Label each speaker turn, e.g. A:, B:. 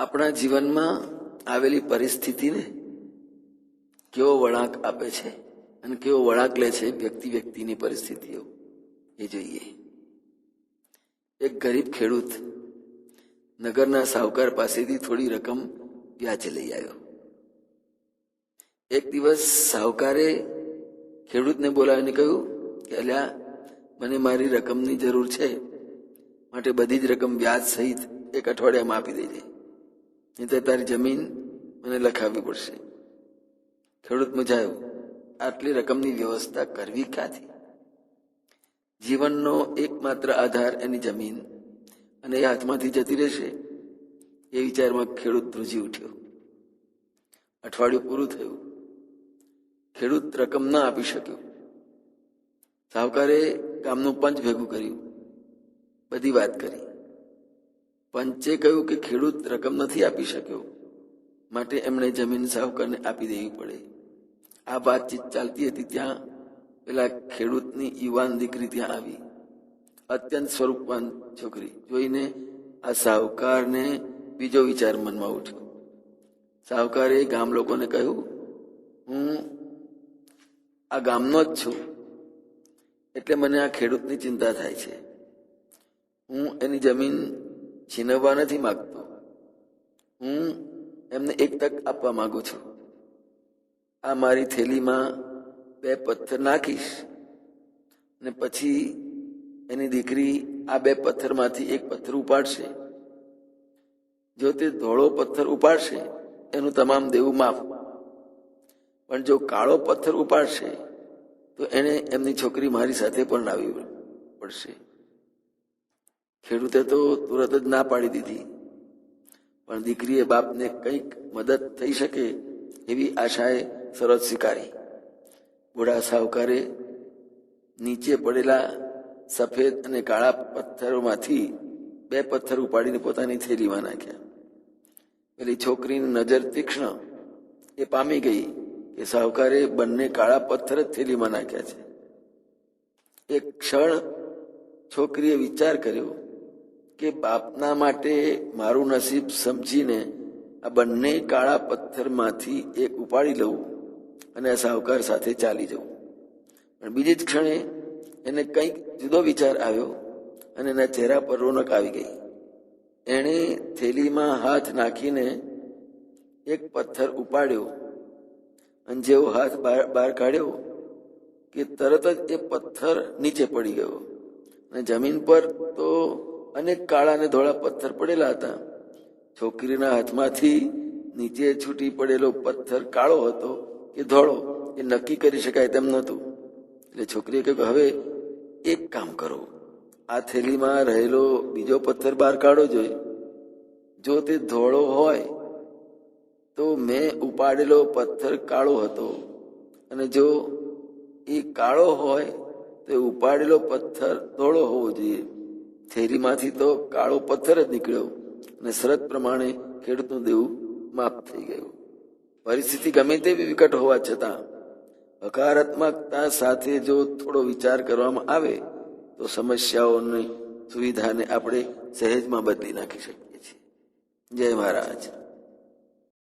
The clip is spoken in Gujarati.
A: આપણા જીવનમાં આવેલી પરિસ્થિતિને કેવો વળાંક આપે છે અને કેવો વળાંક લે છે વ્યક્તિની પરિસ્થિતિઓ એ જોઈએ. એક ગરીબ ખેડૂત નગરના સાહુકાર પાસેથી થોડી રકમ વ્યાજે લઈ આવ્યો. એક દિવસ સાહુકારે ખેડૂતને બોલાવીને કહ્યું કે અલ્યા, મને મારી રકમની જરૂર છે, માટે બધી જ રકમ વ્યાજ સહિત એક અઠવાડિયામાં આપી દેજે, નહીં તો તારી જમીન મને લખાવવી પડશે. ખેડૂત મૂંઝાયો, આટલી રકમની વ્યવસ્થા કરવી ક્યાંથી? જીવનનો એકમાત્ર આધાર એની જમીન, અને એ હાથમાંથી જતી રહેશે એ વિચારમાં ખેડૂત ધ્રુજી ઉઠ્યો. અઠવાડિયું પૂરું થયું, ખેડૂત રકમ ના આપી શક્યો. સાહુકારે ગામનું પંચ ભેગું કર્યું, બધી વાત કરી. પંચે કહ્યું કે ખેડૂત રકમ નથી આપી શક્યો, માટે એમણે જમીન સાહુકારને આપી દેવી પડે. આ વાતચીત ચાલતી હતી ત્યાં પેલા ખેડૂતની યુવાન દીકરી ત્યાં આવી. અત્યંત સ્વરૂપવાન છોકરી જોઈને આ સાહુકારને બીજો વિચાર મનમાં ઉઠ્યો. સાહુકારે ગામ લોકોને કહ્યું, હું આ ગામનો જ છું, એટલે મને આ ખેડૂતની ચિંતા થાય છે. હું એની જમીન છીનવવા નથી માંગતો, હું એમને એક તક આપવા માંગુ છું. આ મારી થેલીમાં 2 પથ્થર નાખીશ, અને પછી એની દીકરી આ 2 પથ્થરમાંથી એક પથ્થર ઉપાડશે. જો તે ધોળો પથ્થર ઉપાડશે એનું તમામ દેવું માફ, પણ જો કાળો પથ્થર ઉપાડશે તો એને એમની છોકરી મારી સાથે પરણાવવી પડશે. ખેડૂતે તો તુરત જ ના પાડી દીધી, પણ દીકરીએ બાપને કંઈક મદદ થઈ શકે એવી આશાએ શરત સ્વીકારી. બુઢા સાહુકારે નીચે પડેલા સફેદ અને કાળા પથ્થરોમાંથી 2 પથ્થર ઉપાડીને પોતાની થેલીમાં નાખ્યા. પેલી છોકરીની નજર તીક્ષ્ણ એ પામી ગઈ કે સાહુકારે બંને કાળા પથ્થર જ થેલીમાં નાખ્યા છે. એક ક્ષણ છોકરીએ વિચાર કર્યો કે બાપના માટે મારું નસીબ સમજીને આ બંને કાળા પથ્થરમાંથી એક ઉપાડી લઉં અને આ સાહુકાર સાથે ચાલી જવું. પણ બીજી જ ક્ષણે એને કંઈક જુદો વિચાર આવ્યો અને એના ચહેરા પર રોનક આવી ગઈ. એણે થેલીમાં હાથ નાખીને એક પથ્થર ઉપાડ્યો, અને જેવો હાથ બહાર કાઢ્યો કે તરત જ એ પથ્થર નીચે પડી ગયો, અને જમીન પર તો અનેક કાળા અને ધોળા પથ્થર પડેલા હતા. છોકરીના હાથમાંથી નીચે છૂટી પડેલો પથ્થર કાળો હતો કે ધોળો એ નક્કી કરી શકાય તેમ નહોતું. એટલે છોકરીએ કહ્યું, હવે એક કામ કરો, આ થેલીમાં રહેલો બીજો પથ્થર બહાર કાઢો જોઈએ. જો તે ધોળો હોય તો મેં ઉપાડેલો પથ્થર કાળો હતો, અને જો એ કાળો હોય તો ઉપાડેલો પથ્થર ધોળો હોવો જોઈએ. થેલીમાંથી તો કાળો પથ્થર જ નીકળ્યો, અને શરત પ્રમાણે ખેડૂતનું દેવું માફ થઈ ગયું. પરિસ્થિતિ ગમે તેવી વિકટ હોવા છતાં હકારાત્મકતા સાથે જો થોડો વિચાર કરવામાં આવે તો સમસ્યાઓની સુવિધાને આપણે સહેજમાં બદલી નાખી શકીએ છીએ. જય મહારાજ.